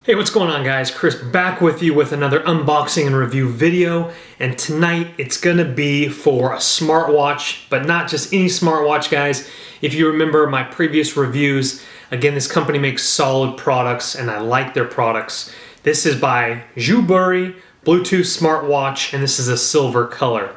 Hey, what's going on guys? Chris back with you with another unboxing and review video, and tonight it's gonna be for a smartwatch, but not just any smartwatch, guys. If you remember my previous reviews, again, this company makes solid products and I like their products. This is by Juboury Bluetooth smartwatch, and this is a silver color.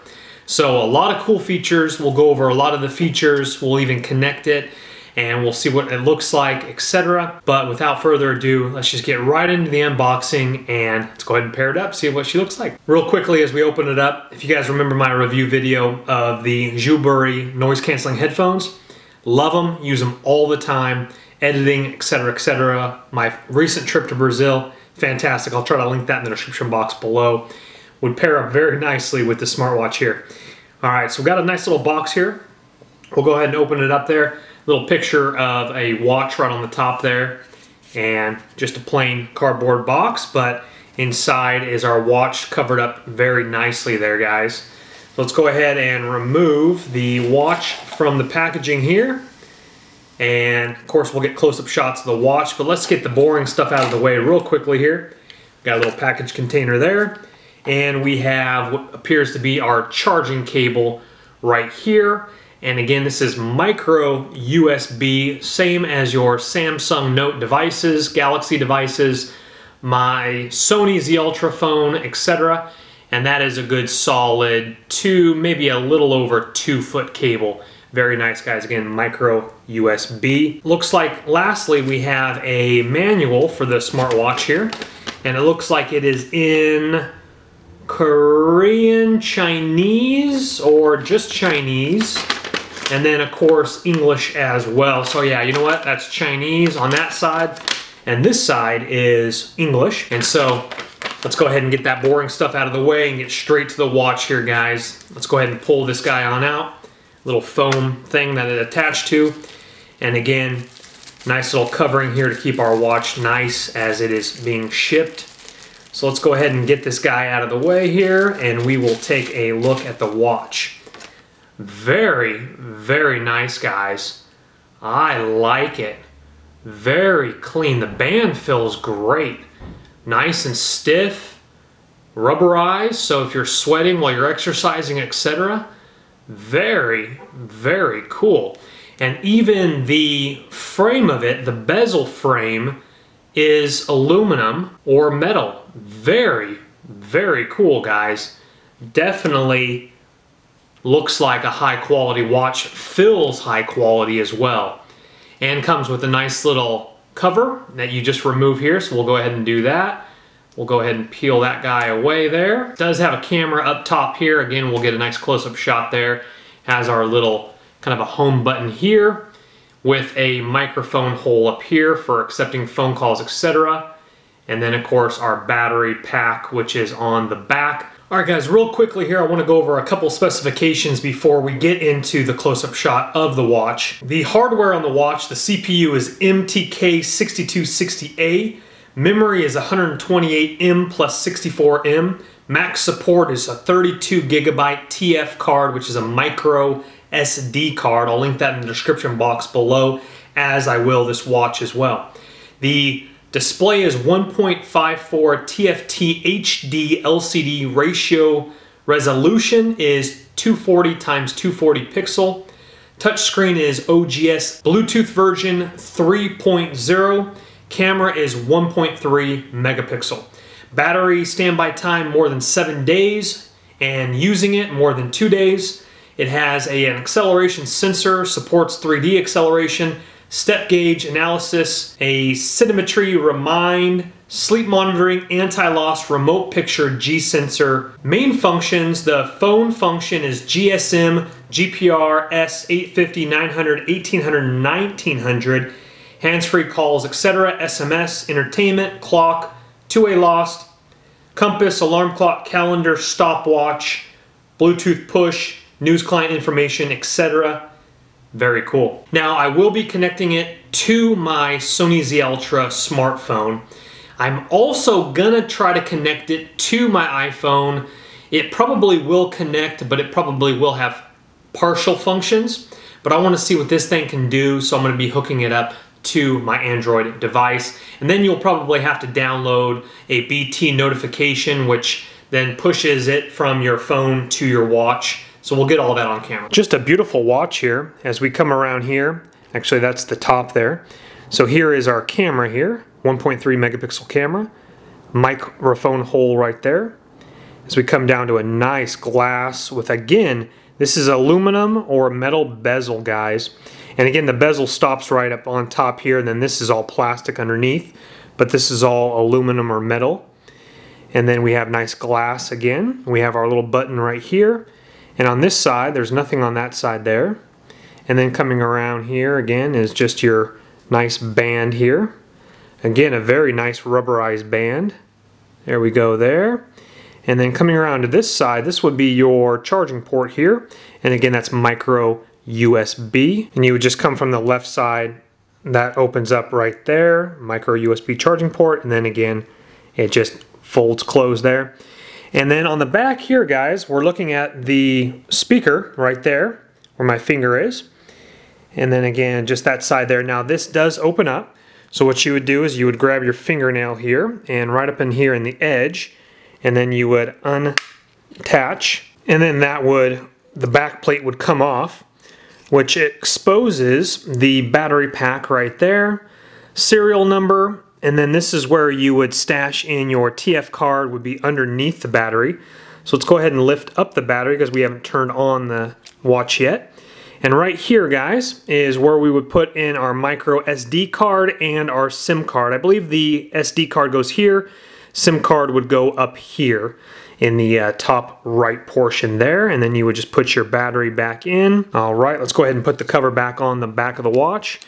So a lot of cool features. We'll go over a lot of the features. We'll even connect it and we'll see what it looks like, etc. But without further ado, let's just get right into the unboxing and let's go ahead and pair it up, see what she looks like. Real quickly as we open it up, if you guys remember my review video of the Juboury noise canceling headphones, love them, use them all the time, editing, etc., etc. My recent trip to Brazil, fantastic. I'll try to link that in the description box below. Would pair up very nicely with the smartwatch here. All right, so we've got a nice little box here. We'll go ahead and open it up there. Little picture of a watch right on the top there, and just a plain cardboard box, but inside is our watch covered up very nicely there, guys. So let's go ahead and remove the watch from the packaging here, and of course we'll get close-up shots of the watch, but let's get the boring stuff out of the way real quickly here. Got a little package container there, and we have what appears to be our charging cable right here. And again, this is micro USB, same as your Samsung Note devices, Galaxy devices, my Sony Z Ultra phone, etc. And that is a good solid maybe a little over 2 foot cable. Very nice, guys. Again, micro USB. Looks like lastly we have a manual for the smartwatch here. And it looks like it is in Korean, Chinese, or just Chinese. And then of course English as well. So yeah, you know what? That's Chinese on that side, and this side is English. And so let's go ahead and get that boring stuff out of the way and get straight to the watch here, guys. Let's go ahead and pull this guy on out. Little foam thing that it attached to. And again, nice little covering here to keep our watch nice as it is being shipped. So let's go ahead and get this guy out of the way here, and we will take a look at the watch. Very, very nice, guys. I like it. Very clean. The band feels great. Nice and stiff. Rubberized, so if you're sweating while you're exercising, etc. Very, very cool. And even the frame of it, the bezel frame, is aluminum or metal. Very, very cool, guys. Definitely looks like a high quality watch, feels high quality as well. And comes with a nice little cover that you just remove here, so we'll go ahead and do that. We'll go ahead and peel that guy away there. It does have a camera up top here. Again, we'll get a nice close-up shot there. Has our little kind of a home button here with a microphone hole up here for accepting phone calls, etc. And then of course our battery pack, which is on the back. Alright guys, real quickly here I want to go over a couple specifications before we get into the close-up shot of the watch. The hardware on the watch, the CPU is MTK6260A, memory is 128M plus 64M, max support is a 32 gigabyte TF card, which is a micro SD card. I'll link that in the description box below, as I will this watch as well. The display is 1.54 TFT HD LCD ratio. Resolution is 240 x 240 pixel. Touchscreen is OGS Bluetooth version 3.0. Camera is 1.3 megapixel. Battery standby time more than 7 days, and using it more than 2 days. It has an acceleration sensor, supports 3D acceleration, step gauge analysis, a cinemetry remind, sleep monitoring, anti-loss, remote picture, G-sensor. Main functions, the phone function is GSM, GPR, S850, 900, 1800, 1900, hands-free calls, etc., SMS, entertainment, clock, two-way lost, compass, alarm clock, calendar, stopwatch, Bluetooth push, news client information, etc. Very cool. Now I will be connecting it to my Sony Z Ultra smartphone. I'm also gonna try to connect it to my iPhone. It probably will connect, but it probably will have partial functions. But I wanna see what this thing can do, so I'm gonna be hooking it up to my Android device. And then you'll probably have to download a BT notification, which then pushes it from your phone to your watch. So we'll get all that on camera. Just a beautiful watch here. As we come around here, actually that's the top there. So here is our camera here, 1.3 megapixel camera, microphone hole right there. As we come down to a nice glass with, again, this is aluminum or metal bezel, guys. And again, the bezel stops right up on top here, and then this is all plastic underneath, but this is all aluminum or metal. And then we have nice glass again. We have our little button right here. And on this side, there's nothing on that side there. And then coming around here again is just your nice band here. Again, a very nice rubberized band. There we go there. And then coming around to this side, this would be your charging port here. And again, that's micro USB. And you would just come from the left side. That opens up right there, micro USB charging port. And then again, it just folds closed there. And then on the back here, guys, we're looking at the speaker right there where my finger is. And then again, just that side there. Now this does open up. So what you would do is you would grab your fingernail here and right up in here in the edge, and then you would unattach, and then the back plate would come off, which exposes the battery pack right there, serial number, and then this is where you would stash in your TF card, would be underneath the battery. So let's go ahead and lift up the battery because we haven't turned on the watch yet. And right here, guys, is where we would put in our micro SD card and our SIM card. I believe the SD card goes here. SIM card would go up here in the top right portion there, and then you would just put your battery back in. All right, let's go ahead and put the cover back on the back of the watch.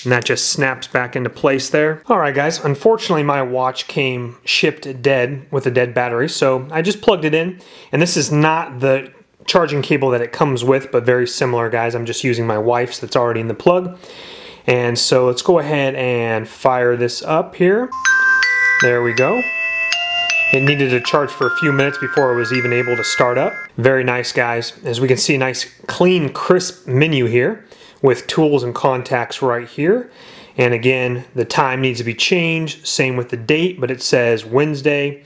And that just snaps back into place there. All right, guys, unfortunately my watch came shipped dead with a dead battery, so I just plugged it in. And this is not the charging cable that it comes with, but very similar, guys. I'm just using my wife's that's already in the plug. And so let's go ahead and fire this up here. There we go. It needed to charge for a few minutes before it was even able to start up. Very nice, guys. As we can see, a nice clean, crisp menu here with tools and contacts right here. And again, the time needs to be changed. Same with the date, but it says Wednesday,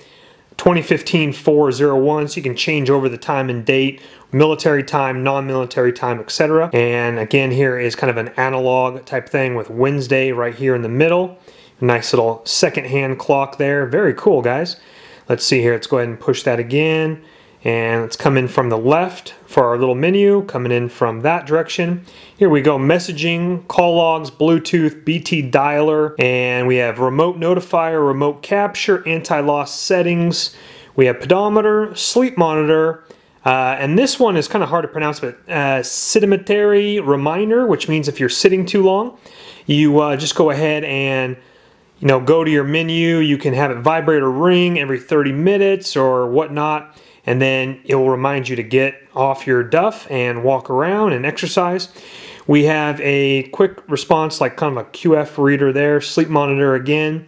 2015-401, so you can change over the time and date, military time, non-military time, etc. And again, here is kind of an analog type thing with Wednesday right here in the middle. Nice little second-hand clock there. Very cool, guys. Let's see here. Let's go ahead and push that again. And let's come in from the left for our little menu, coming in from that direction. Here we go, messaging, call logs, Bluetooth, BT dialer, and we have remote notifier, remote capture, anti-loss settings. We have pedometer, sleep monitor, and this one is kind of hard to pronounce, but sedentary reminder, which means if you're sitting too long, you just go ahead and go to your menu. You can have it vibrate or ring every 30 minutes or whatnot. And then it will remind you to get off your duff and walk around and exercise. We have a quick response, like kind of a QF reader there, sleep monitor again,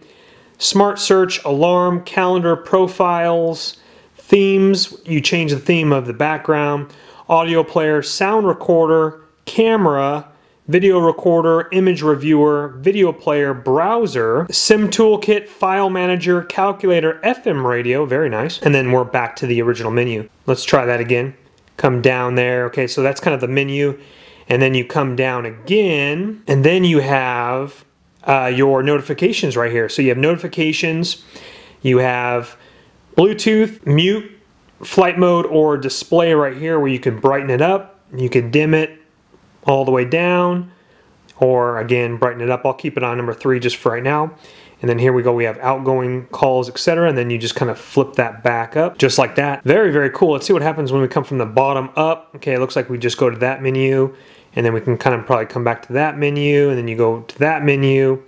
smart search, alarm, calendar, profiles, themes, you change the theme of the background, audio player, sound recorder, camera, video recorder, image reviewer, video player, browser, SIM toolkit, file manager, calculator, FM radio, very nice. And then we're back to the original menu. Let's try that again. Come down there. Okay, so that's kind of the menu. And then you come down again, and then you have your notifications right here. So you have notifications, you have Bluetooth, mute, flight mode, or display right here where you can brighten it up, you can dim it all the way down, or again brighten it up. I'll keep it on number 3 just for right now. And then here we go, we have outgoing calls, etc. And then you just kind of flip that back up just like that. Very, very cool. Let's see what happens when we come from the bottom up. Okay, it looks like we just go to that menu, and then we can kind of probably come back to that menu, and then you go to that menu.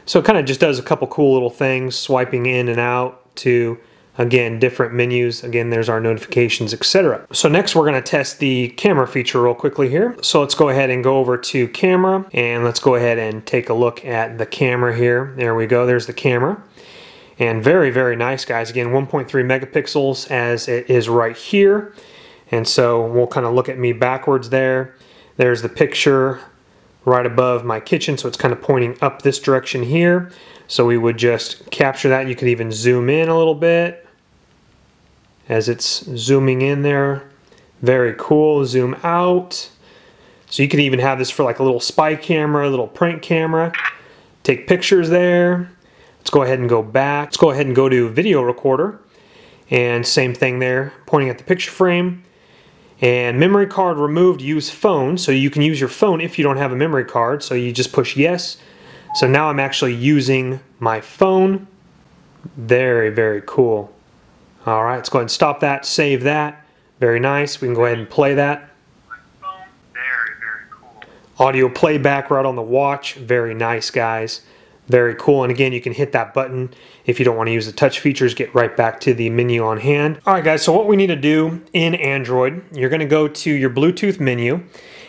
So it kind of just does a couple cool little things, swiping in and out to, again, different menus. Again, there's our notifications, etc. So next we're going to test the camera feature real quickly here. So let's go ahead and go over to camera, and let's go ahead and take a look at the camera here. There we go, there's the camera. And very, very nice, guys. Again, 1.3 megapixels as it is right here. And so we'll kind of look at me backwards there. There's the picture right above my kitchen, so it's kind of pointing up this direction here. So we would just capture that. You could even zoom in a little bit as it's zooming in there. Very cool. Zoom out. So you could even have this for like a little spy camera, a little prank camera. Take pictures there. Let's go ahead and go back. Let's go ahead and go to video recorder. And same thing there, pointing at the picture frame. And memory card removed, use phone. So you can use your phone if you don't have a memory card. So you just push yes. So now I'm actually using my phone. Very, very cool. All right, let's go ahead and stop that, save that. Very nice. We can go ahead and play that. Very, very cool. Audio playback right on the watch. Very nice, guys. Very cool. And again, you can hit that button if you don't want to use the touch features, get right back to the menu on hand. All right, guys, so what we need to do in Android, you're going to go to your Bluetooth menu,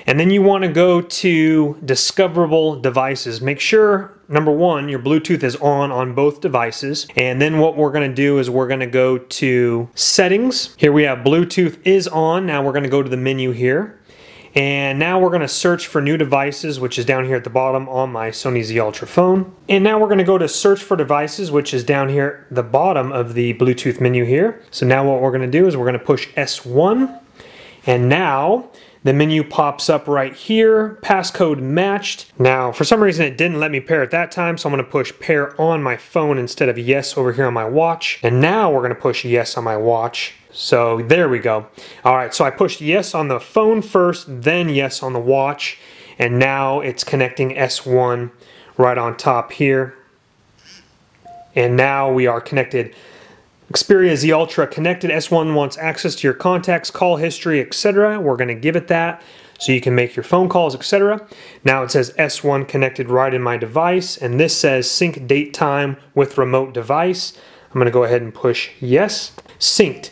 and then you want to go to discoverable devices. Make sure, number one, your Bluetooth is on both devices. And then what we're going to do is we're going to go to settings. Here we have Bluetooth is on. Now we're going to go to the menu here. And now we're going to search for new devices, which is down here at the bottom on my Sony Z Ultra phone. And now we're going to go to search for devices, which is down here at the bottom of the Bluetooth menu here. So now what we're going to do is we're going to push S1. And now the menu pops up right here, passcode matched. Now, for some reason it didn't let me pair at that time, so I'm going to push pair on my phone instead of yes over here on my watch. And now we're going to push yes on my watch. So there we go. All right, so I pushed yes on the phone first, then yes on the watch, and now it's connecting S1 right on top here. And now we are connected. Xperia Z Ultra connected. S1 wants access to your contacts, call history, etc. We're going to give it that so you can make your phone calls, etc. Now it says S1 connected right in my device, and this says sync date time with remote device. I'm going to go ahead and push yes. Synced.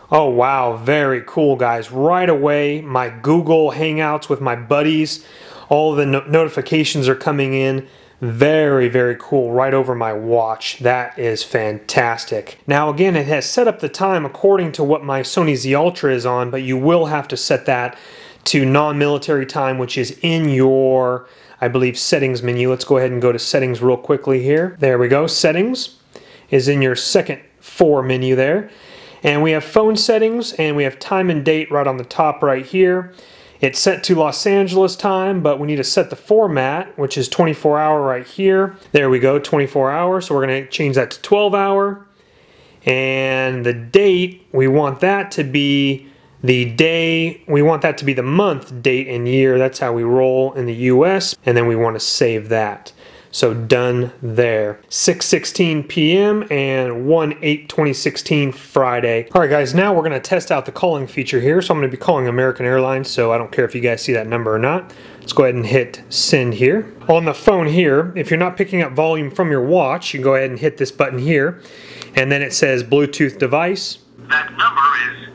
Oh wow, very cool, guys. Right away, my Google Hangouts with my buddies, all the notifications are coming in. Very, very cool, right over my watch. That is fantastic. Now again, it has set up the time according to what my Sony Z Ultra is on, but you will have to set that to non-military time, which is in your, I believe, settings menu. Let's go ahead and go to settings real quickly here. There we go. Settings is in your second for menu there. And we have phone settings, and we have time and date right on the top right here. It's set to Los Angeles time, but we need to set the format, which is 24-hour right here. There we go, 24 hours. So we're going to change that to 12-hour. And the date, we want that to be the day, we want that to be the month, date, and year. That's how we roll in the US. And then we want to save that. So done there. 6:16 p.m. and 1/8/2016 Friday. All right, guys, now we're going to test out the calling feature here. So I'm going to be calling American Airlines, so I don't care if you guys see that number or not. Let's go ahead and hit send here. On the phone here, if you're not picking up volume from your watch, you go ahead and hit this button here. And then it says Bluetooth device. That number is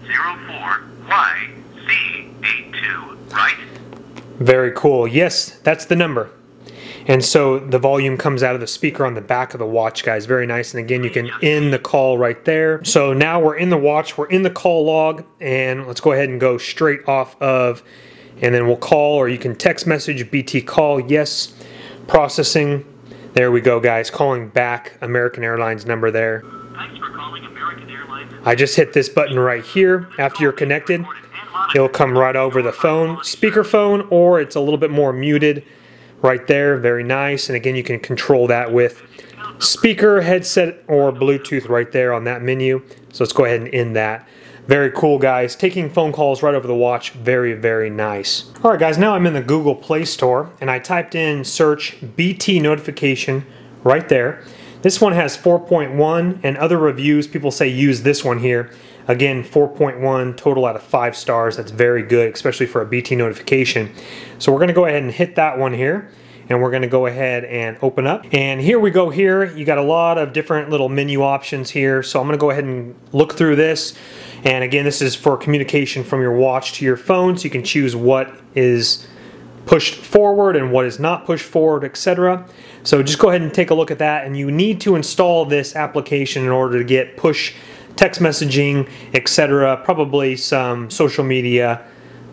U04YC82, right? Very cool. Yes, that's the number. And so the volume comes out of the speaker on the back of the watch, guys. Very nice. And again, you can end the call right there. So now we're in the watch, we're in the call log, and let's go ahead and go straight off of, and then we'll call, or you can text message, BT call, yes, processing. There we go, guys. Calling back American Airlines number there. Thanks for calling American Airlines. I just hit this button right here. After you're connected, it'll come right over the phone, speakerphone, or it's a little bit more muted. Right there, very nice. And again, you can control that with speaker, headset, or Bluetooth right there on that menu. So let's go ahead and end that. Very cool, guys. Taking phone calls right over the watch. Very, very nice. All right, guys, now I'm in the Google Play Store, and I typed in search BT notification right there. This one has 4.1, and other reviews, people say use this one here. Again, 4.1 total out of 5 stars. That's very good, especially for a BT notification. So we're going to go ahead and hit that one here, and we're going to go ahead and open up. And here we go here. You got a lot of different little menu options here. So I'm going to go ahead and look through this. And again, this is for communication from your watch to your phone, so you can choose what is pushed forward and what is not pushed forward, etc. So just go ahead and take a look at that. And you need to install this application in order to get push text messaging, etc. Probably some social media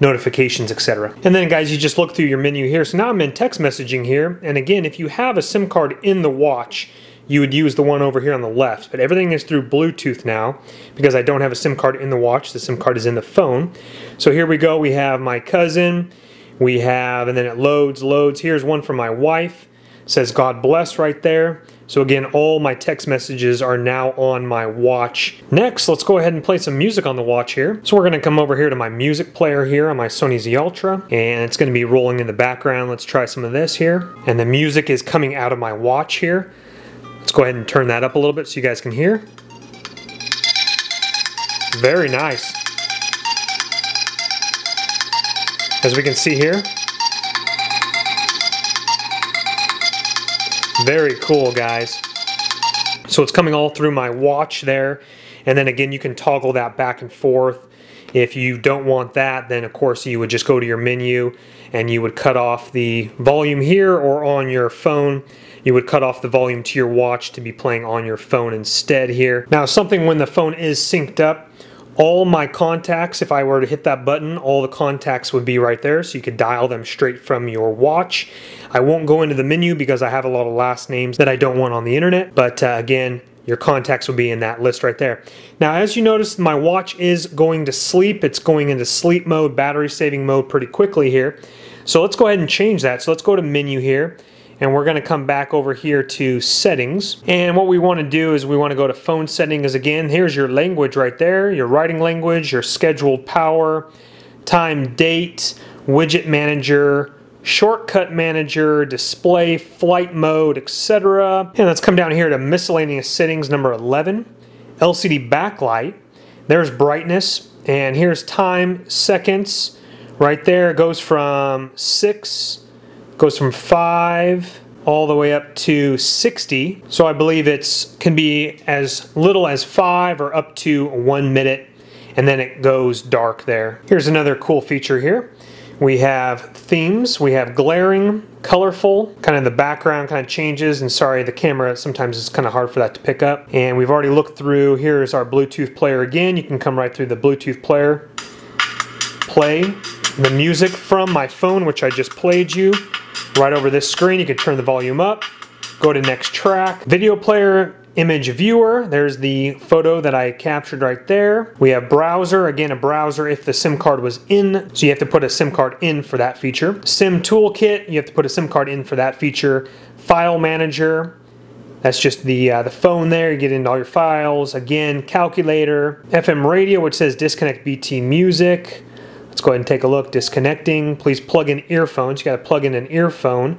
notifications, etc. And then guys, you just look through your menu here. So now I'm in text messaging here. And again, if you have a SIM card in the watch, you would use the one over here on the left. But everything is through Bluetooth now because I don't have a SIM card in the watch. The SIM card is in the phone. So here we go. We have my cousin. We have, and then it loads. Here's one from my wife. It says God bless right there. So again, all my text messages are now on my watch. Next, let's go ahead and play some music on the watch here. So we're going to come over here to my music player here on my Sony Z Ultra, and it's going to be rolling in the background. Let's try some of this here. And the music is coming out of my watch here. Let's go ahead and turn that up a little bit so you guys can hear. Very nice. As we can see here. Very cool, guys. So it's coming all through my watch there. And then again, you can toggle that back and forth. If you don't want that, then of course you would just go to your menu and you would cut off the volume here, or on your phone, you would cut off the volume to your watch to be playing on your phone instead here. Now something, when the phone is synced up, all my contacts, if I were to hit that button, all the contacts would be right there, so you could dial them straight from your watch. I won't go into the menu because I have a lot of last names that I don't want on the internet, but again, your contacts will be in that list right there. Now, as you notice, my watch is going to sleep. It's going into sleep mode, battery saving mode pretty quickly here. So let's go ahead and change that. So let's go to menu here. And we're going to come back over here to settings. And what we want to do is we want to go to phone settings again. Here's your language right there, your writing language, your scheduled power, time, date, widget manager, shortcut manager, display, flight mode, etc. And let's come down here to miscellaneous settings number 11, LCD backlight. There's brightness, and here's time, seconds. Right there, it goes from 6, goes from 5 all the way up to 60. So I believe it's can be as little as 5 or up to 1 minute, and then it goes dark there. Here's another cool feature here. We have themes, we have glaring, colorful, kind of the background kind of changes, and sorry, the camera sometimes is kind of hard for that to pick up. And we've already looked through, here's our Bluetooth player again. You can come right through the Bluetooth player, play the music from my phone, which I just played you. Right over this screen, you can turn the volume up, go to next track, video player, image viewer, there's the photo that I captured right there. We have browser, again a browser if the SIM card was in, so you have to put a SIM card in for that feature. SIM toolkit, you have to put a SIM card in for that feature. File manager, that's just the phone there, you get into all your files. Again, calculator, FM radio, which says disconnect BT music. Let's go ahead and take a look. Disconnecting. Please plug in earphones. You got to plug in an earphone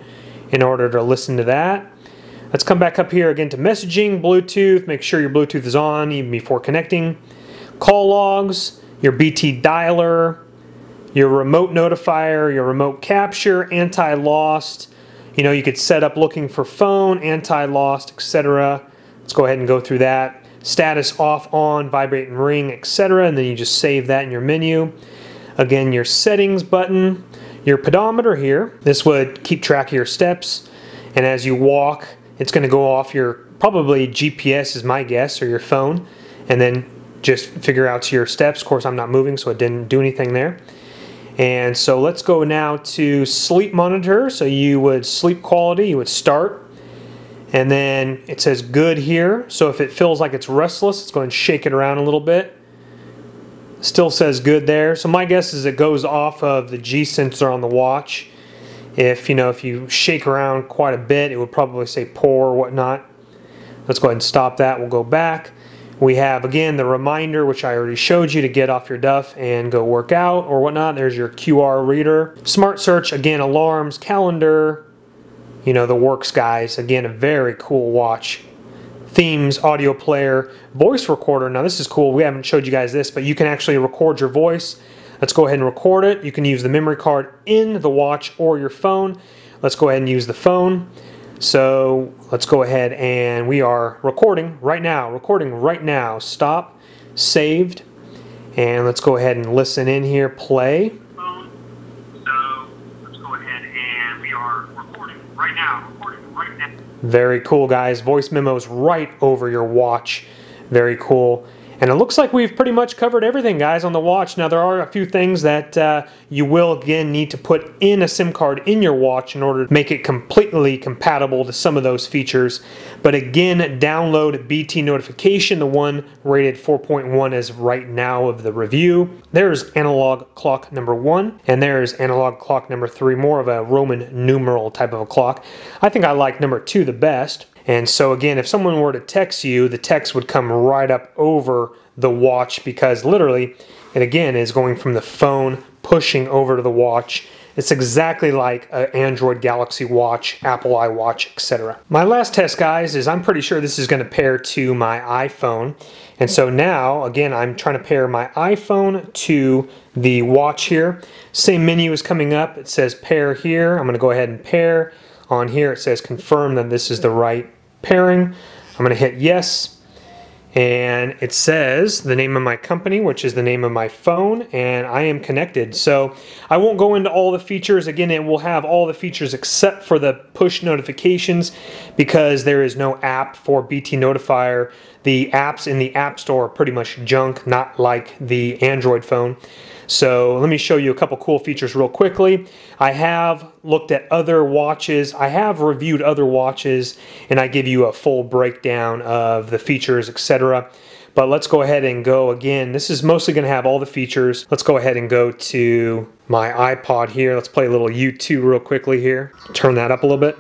in order to listen to that. Let's come back up here again to messaging, Bluetooth. Make sure your Bluetooth is on even before connecting. Call logs, your BT dialer, your remote notifier, your remote capture, anti-lost. You know, you could set up looking for phone, anti-lost, etc. Let's go ahead and go through that. Status off, on, vibrate and ring, etc. And then you just save that in your menu. Again, your settings button, your pedometer here. This would keep track of your steps, and as you walk, it's going to go off your probably GPS is my guess, or your phone, and then just figure out your steps. Of course, I'm not moving, so it didn't do anything there. And so let's go now to sleep monitor. So you would sleep quality, you would start, and then it says good here. So if it feels like it's restless, let's go ahead and shake it around a little bit. Still says good there. So my guess is it goes off of the G sensor on the watch. If you shake around quite a bit, it would probably say poor or whatnot. Let's go ahead and stop that. We'll go back. We have again the reminder, which I already showed you, to get off your duff and go work out or whatnot. There's your QR reader. Smart search, again, alarms, calendar, the works guys. Again, a very cool watch. Themes, audio player, voice recorder. Now this is cool. We haven't showed you guys this, but you can actually record your voice. Let's go ahead and record it. You can use the memory card in the watch or your phone. Let's go ahead and use the phone. So let's go ahead, and we are recording right now. Recording right now. Stop. Saved. And let's go ahead and listen in here. Play. So let's go ahead, and we are recording right now. Recording right now. Very cool, guys. Voice memos right over your watch. Very cool. And it looks like we've pretty much covered everything, guys, on the watch. Now, there are a few things that you will, again, need to put in a SIM card in your watch in order to make it completely compatible to some of those features. But again, download BT notification, the one rated 4.1 as right now of the review. There's analog clock number 1, and there's analog clock number 3, more of a Roman numeral type of a clock. I think I like number 2 the best. And so again, if someone were to text you, the text would come right up over the watch, because literally it again is going from the phone pushing over to the watch. It's exactly like an Android Galaxy Watch, Apple iWatch, etc. My last test, guys, is I'm pretty sure this is going to pair to my iPhone. And so now, again, I'm trying to pair my iPhone to the watch here. Same menu is coming up. It says pair here. I'm going to go ahead and pair. On here it says confirm that this is the right pairing. I'm going to hit yes, and it says the name of my company, which is the name of my phone, and I am connected. So I won't go into all the features. Again, it will have all the features except for the push notifications, because there is no app for BT Notifier. The apps in the App Store are pretty much junk, not like the Android phone. So let me show you a couple cool features real quickly. I have looked at other watches. I have reviewed other watches, and I give you a full breakdown of the features, etc. But let's go ahead and go again. This is mostly going to have all the features. Let's go ahead and go to my iPod here. Let's play a little U2 real quickly here. Turn that up a little bit.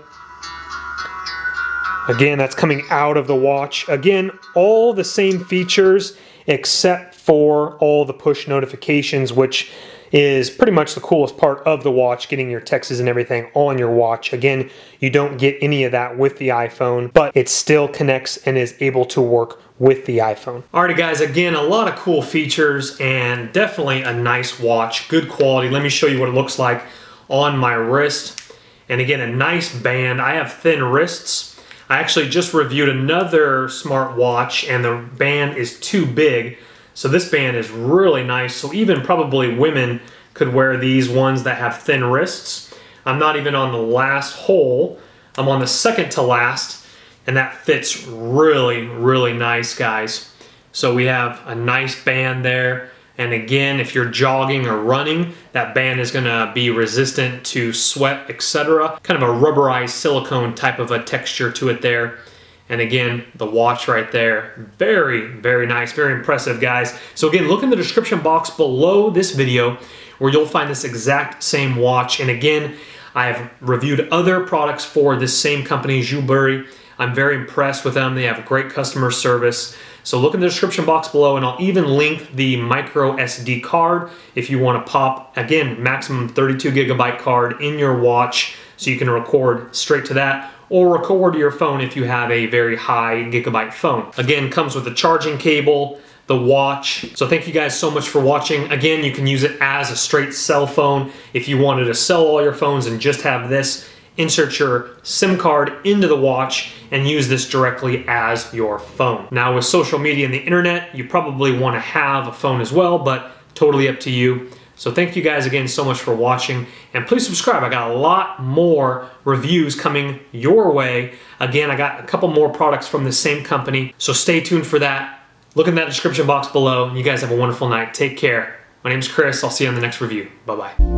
Again, that's coming out of the watch. Again, all the same features except for all the push notifications, which is pretty much the coolest part of the watch, getting your texts and everything on your watch. Again, you don't get any of that with the iPhone, but it still connects and is able to work with the iPhone. Alrighty guys, again, a lot of cool features and definitely a nice watch, good quality. Let me show you what it looks like on my wrist. And again, a nice band. I have thin wrists. I actually just reviewed another smartwatch and the band is too big. So this band is really nice. So even probably women could wear these ones that have thin wrists. I'm not even on the last hole. I'm on the second to last, and that fits really, really nice, guys. So we have a nice band there. And again, if you're jogging or running, that band is gonna be resistant to sweat, etc. Kind of a rubberized silicone type of a texture to it there. And again, the watch right there, very, very nice, very impressive, guys. So again, look in the description box below this video where you'll find this exact same watch. And again, I've reviewed other products for this same company, Juboury. I'm very impressed with them. They have great customer service. So look in the description box below, and I'll even link the micro SD card if you want to pop, again, maximum 32 gigabyte card in your watch so you can record straight to that, or record to your phone if you have a very high gigabyte phone. Again, comes with a charging cable, the watch. So thank you guys so much for watching. Again, you can use it as a straight cell phone if you wanted to sell all your phones and just have this. Insert your SIM card into the watch and use this directly as your phone. Now with social media and the internet, you probably want to have a phone as well, but totally up to you. So thank you guys again so much for watching, and please subscribe. I got a lot more reviews coming your way. Again, I got a couple more products from the same company, so stay tuned for that. Look in that description box below, and you guys have a wonderful night. Take care. My name is Chris. I'll see you on the next review. Bye-bye.